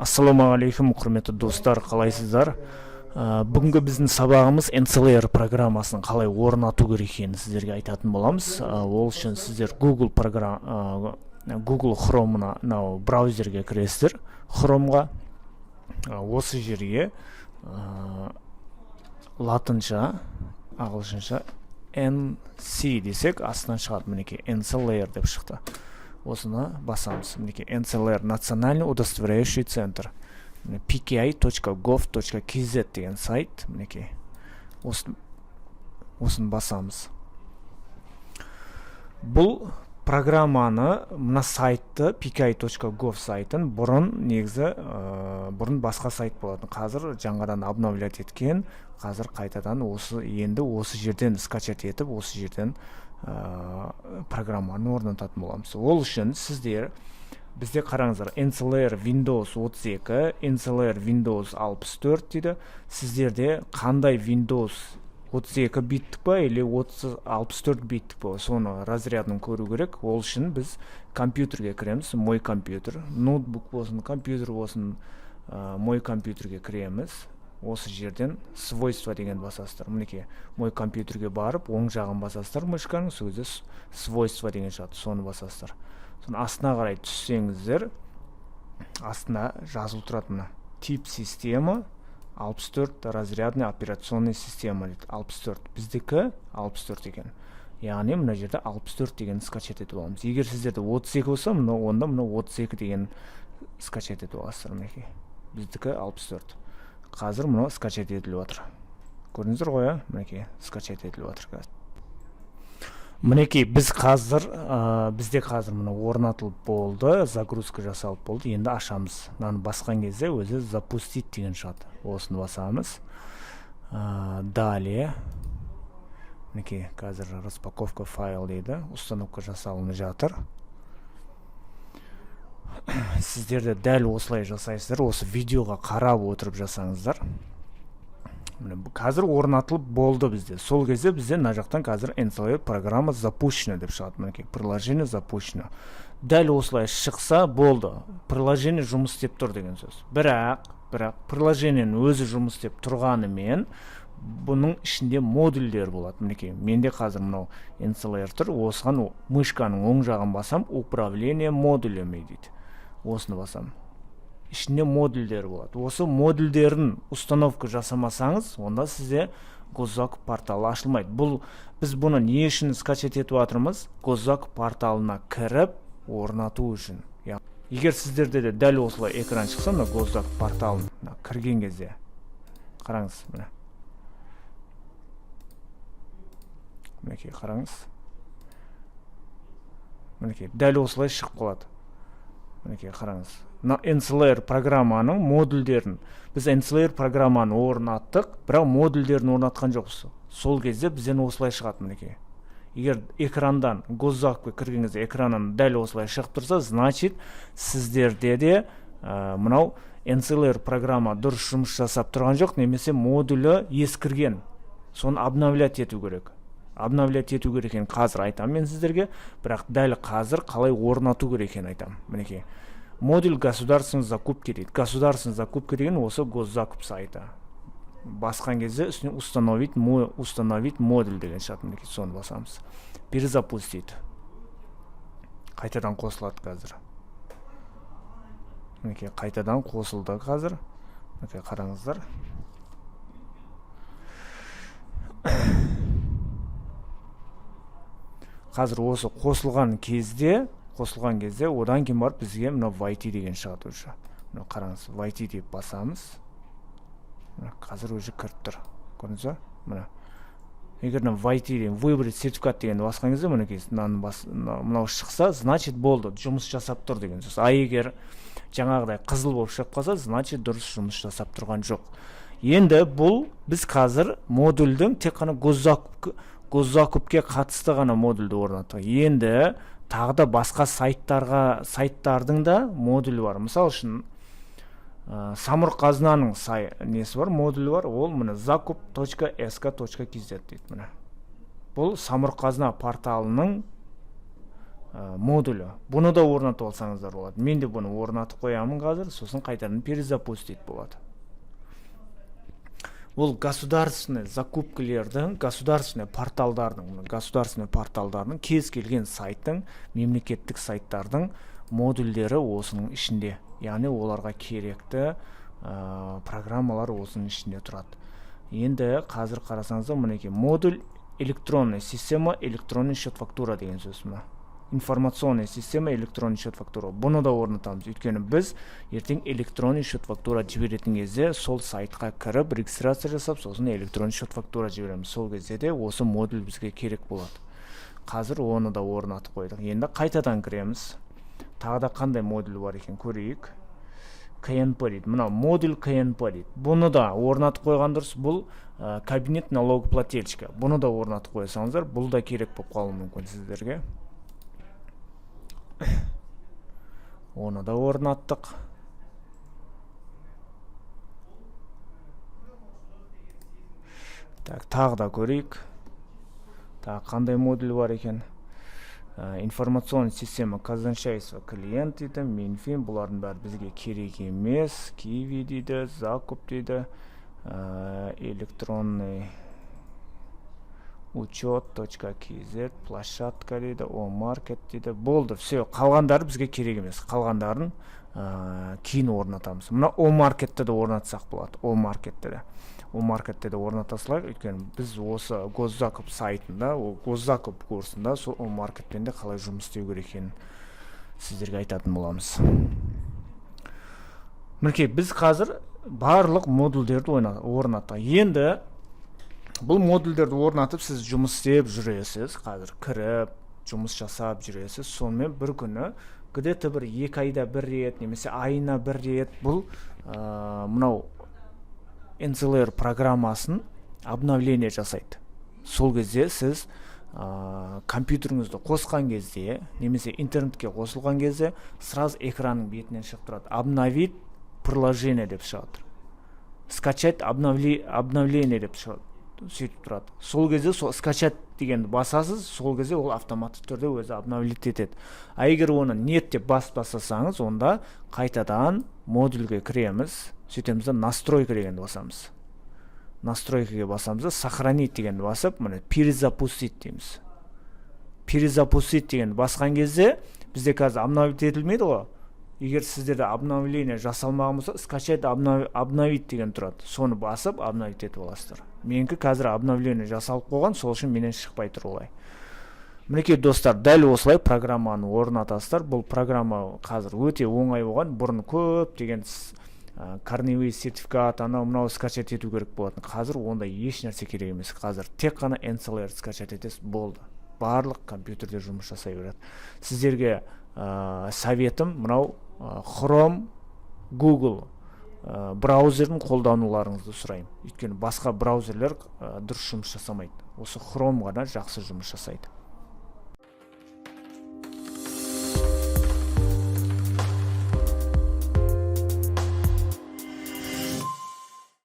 Ассаламуалейкум, құрметті достар, қалайсыздар? Бүгінгі біздің сабағымыз NCALayer программасын қалай орнату керек екенін сіздерге айтатын боламыз. Ол үшін сіздер Google Chrome'на браузерге кіресіздер. Chrome'ға осы жерге латынша, ағылшынша NC десек, астынан шығады. Мінекей NCALayer деп шықты. Осыны басамыз. Мінекей NCALayer Национальный удостоверяющий центр. pki.gov.kz деген сайт. Мінекей осыны басамыз. Бұл программаны, мына сайтты, pki.gov сайтын бұрын басқа сайт болатын. Қазір жаңадан обновлять еткен, қазір қайтадан енді осы жерден скачать етіп, осы жерден программаны орнататын боламыз. Ол үшін бізде қараңыздар, NCALayer Windows 32, NCALayer Windows 64 дейді. Сіздерде қандай Windows 32 биттік па, или 64 биттік па, соны разрядын көру керек. Ол үшін біз компьютерге кіреміз, мой компьютер, ноутбук болсын, компьютер болсын, мой компьютерге кіреміз. Осы жерден свойства деген басасыздар. Мінекей, мой компьютерге барып, оң жағын басасыздар мышканың, сол кезде свойства деген шығады, соны басасыздар. Соны астына қарай түссеңіздер, астына жазылып тұрады мына. Тип система 64, разрядный операционный система дейді. 64. Біздікі 64 екен. Яғни мына жерде 64 деген скачать етіп аламыз. Егер сіздерде 32 болса, онда мына 32 деген скачать етіп аласыздар. Мінекей, біздікі 64. Қазір мұны скачать етіліп отыр. Көрдіңіздер ғой, мінекей, скачать етіліп отыр. Мінекей, бізде қазір мұны орнатылып болды, загрузка жасалып болды. Енді ашамыз. Мынаны басқан кезде өзі запустить деген шығады. Осыны басамыз. Далее, мінекей, қазір распаковка файл дейді. Установка жасалынып жатыр. Сіздерде дәл осылай жасайсыздар, осы видеоға қарап отырып жасаңыздар. Қазір орнатылып болды бізде. Сол кезде бізде мына жақтан қазір NCALayer программа запущена деп шығады. Мінекей, приложение запущено. Дәл осылай шықса болды. Приложение жұмыс істеп тұр деген сөз. Бірақ приложениенің өзі жұмыс істеп тұрғанымен бұның ішінде модульдер болады. Мінекей, менде қазір мынау NCALayer тұр. Осыған мышканың оң жағын басам, управление модулями дейді. Осыны басам. Ішінде модульдер болады. Осы модульдерін установка жасамасаңыз, онда сізде госзак порталы ашылмайды. Біз бұны не үшін скачать етіп жатырмыз? Госзак порталына кіріп орнату үшін. Егер сіздерде де дәл осылай экран шықса, госзак порталына кірген кезде қараңыз, мына. Мінекей, қараңыз. Мінекей, дәл осылай шығып қалады. Мінекей, қараңыз. NCALayer программаның модульдерін, біз NCALayer программаны орнаттық, бірақ модульдерін орнатқан жоқпыз. Сол кезде бізден осылай шығады. Мінекей, егер экрандан госзакқа кірген кезде экраннан дәл осылай шығып тұрса, значит сіздерде де мынау NCALayer программа дұрыс жұмыс жасап тұрған жоқ, немесе модулі ескірген. Соны обновлять ету керек. Обновлять ету керек екенін қазір айтам мен сіздерге, бірақ дәл қазір қалай орнату керек екенін айтам. Мінекей, модуль государственной закупки дейді. Государственной закупки деген осы госзакуп сайты. Басқан кезде үстіне установить модуль деген шығады. Мінекей, соны басамыз. Перезапустить. Қайтадан қосылады қазір. Мінекей, қайтадан қосылды қазір. Мінекей, қараңыздар. Қазір осы қосылған кезде одан кейін барып бізге мына войти деген шығады уже. Мына қараңыз, войти деп басамыз. Қазір уже кіріп тұр. Көрдіңіз ба? Мына. Егер войти деген, выбрать сертификат дегенді басқан кезде, мынау шықса, значит болды, жұмыс жасап тұр деген сөз. А егер жаңағыдай қызыл болып шығып қалса, значит дұрыс жұмыс жасап тұрған жоқ. Енді бұл біз қазір модульдің тек қана госзакупке қатысты ғана модульді орнаттық. Енді тағы да басқа сайттардың да модулі бар. Мысал үшін, самұрық қазынаның несі бар, модулі бар. Ол мына zakup.sk.kz дейді. Бұл самұрық қазына порталының модулі. Бұны да орнатып алсаңыздар болады. Мен де бұны орнатып қоямын қазір, сосын қайтадан перезапустить болады. Ол государственный закупкалердің, государственный порталдардың кез келген сайттың, мемлекеттік сайттардың модульдері осының ішінде. Яғни оларға керекті программалар осының ішінде тұрады. Енді қазір қарасаңыздар, мінекей модуль электронная система, электронный счет фактура деген сөз мына. Информационная система, электронный счет фактура. Бұны да орнатамыз. Өйткені біз ертең электронный счет фактура жіберетін кезде сол сайтқа кіріп, регистрация жасап, сосын электронный счет фактура жібереміз. Сол кезде де осы модуль бізге керек болады. Қазір оны да орнатып қойдық. Енді қайтадан кіреміз. Тағы да қандай модуль бар екен көрейік. КНП дейді. Мына модуль КНП дейді. Бұны да орнатып қойған дұрыс. Бұл кабинет налогоплательщика. Бұны да орнатып қойсаңыздар, бұл да керек болып қалуы мүмкін сіздерге. Оны да орнаттық. Тағы да көрейік. Тағы қандай модуль бар екен. Информационная система казначейства клиент дейді, Минфин, бұлардың бәрі бізге керек емес. Киви дейді, закуп дейді, электронный учет.kz, площадка дейді, о-маркет дейді. Болды, все, қалғандары бізге керек емес. Қалғандарын кейін орнатамыз. Мұна о-маркетті де орнатсақ болады. О-маркетті де орнатасылар. Өйткені біз осы госзакуп сайтында, госзакуп курсында сол о-маркетпен де қалай жұмыс істеу керек екенін сіздерге айтатын боламыз. Мінекей, біз қазір барлық модульдерді орнаттық. Енді бұл модульдерді орнатып, сіз жұмыс істеп жүресіз. Қазір кіріп, жұмыс жасап жүресіз. Сонымен бір күні, где-то бір 2 айда бір рет, немесе айына бір рет бұл мынау NCALayer программасын обновление жасайды. Сол кезде сіз компьютеріңізді қосқан кезде, немесе интернетке қосылған кезде, сразу экранның бетінен шығып тұрады. Обновить приложение деп шығады. Скачать обновление деп шығады. Сөйтіп тұрады. Сол кезде скачать дегенді басасыз, сол кезде ол автоматты түрде өзі обновлить етеді. А егер оны нет деп басасаңыз, онда қайтадан модульге кіреміз, сөйтеміз де настройка дегенді басамыз. Настройкаға басамыз, сохранить дегенді басып, мұны перезапустить дейміз. Перезапустить дегенді басқан кезде бізде қазір обновить етілмейді ғой. Егер сіздерде обновление жасалмаған болса, скачать обновить деген тұрады. Соны басып, обновить етіп аласыздар. Менікі қазір обновление жасалып қойған, сол үшін менен шықпай тұр олай. Мінекей достар, дәл осылай программаны орнатасыздар. Бұл программа қазір өте оңай болған. Бұрын көп деген корневый сертификат, мынау скачать ету керек болатын. Қазір онда еш нәрсе керек емес. Қазір тек қана NCALayer скачать етесіз, болды. Барлық компьютерде жұмыс жасай береді. Сіздерге советім мынау Chrome, Google браузердің қолдануларыңызды сұраймын. Өйткені басқа браузерлер дұрыс жұмыс жасамайды. Осы Chrome ғана жақсы жұмыс жасайды.